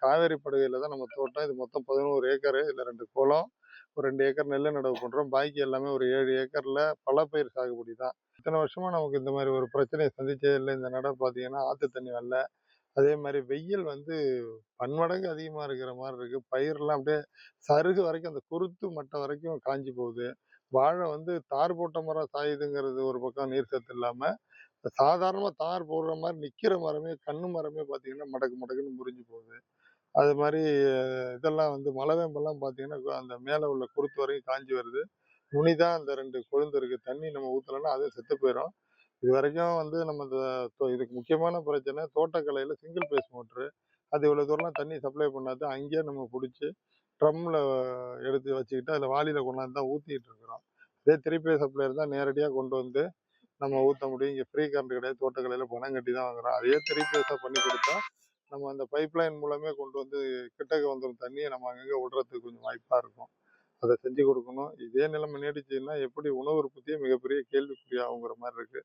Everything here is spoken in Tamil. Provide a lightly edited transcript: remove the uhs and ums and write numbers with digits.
காவேரி படுகையில தான் நம்ம தோட்டம். இது மொத்தம் 11 ஏக்கரு. இதுல 2 குளம், ஒரு 2 ஏக்கர் நெல்லு நடவு பண்றோம். பாக்கி எல்லாமே ஒரு 7 ஏக்கர்ல பலப்பயிர் சாகுபடி தான். இத்தன வருஷமா நமக்கு இந்த மாரி ஒரு பிரச்சனைய சந்திச்சதே இல்ல. இந்த நடம் பார்த்தீங்கன்னா, ஆத்து தண்ணி வரல. அதே மாரி வெயில் வந்து பன்மடங்கு அதிகமா இருக்கிற மாரி இருக்கு. பயிர்லாம் அப்படியே சருகு வரைக்கும் அந்த குருத்து மட்டை வரைக்கும் காஞ்சு போகுது. வாழை வந்து தார் போட்ட மரம் சாயுதுங்கிறது ஒரு பக்கம் நீர் சத்து இல்லாம, சாதாரணமா தார் போடுற மாரி நிக்கிற மரமே, கண்ணு மரமே பார்த்தீங்கன்னா, மடக்கு மடக்குன்னு முறிஞ்சு போகுது. அது மாரி இதெல்லாம் வந்து மலவேம்பெல்லாம் பார்த்தீங்கன்னா, அந்த மேல உள்ள குருத்து வரைக்கும் காஞ்சு வருது. நுனி தான் அந்த 2 கொழுந்து இருக்கு. தண்ணி நம்ம ஊத்தலன்னா அதுவும் செத்து போயிரும். இதுவரைக்கும் வந்து நம்ம இந்த இதுக்கு முக்கியமான பிரச்சனை தோட்டக்கலையில சிங்கிள் பேஸ் மோட்டரு. அது இவ்வளோ தூரம்லாம் தண்ணி சப்ளை பண்ணாது. அங்கேயே நம்ம புடிச்சு ட்ரம்ல எடுத்து வச்சுக்கிட்டு, அதில வாளியில கொண்டாந்து தான் ஊத்திட்டு இருக்கிறோம். இதே 3 பேஸ் சப்ளை இருந்தா நேரடியா கொண்டு வந்து நம்ம ஊத்த முடியும். இங்க ஃப்ரீ கரண்ட் கிடையாது. தோட்டக்கலையில பணம் கட்டி தான் வாங்குறோம். அதையே 3 பேஸா பண்ணி குடுத்தா, நம்ம அந்த பைப் லைன் மூலமே கொண்டு வந்து கிட்டக்க வந்துரும் தண்ணிய நம்ம அங்கங்க விடுறதுக்கு கொஞ்சம் வாய்ப்பா இருக்கும். அத செஞ்சு குடுக்கணும். இதே நிலைமை நீடிச்சதுன்னா எப்படி உணவு உற்பத்தியே மிகப்பெரிய கேள்விக்குறியாகுங்கிற மாரி இருக்கு.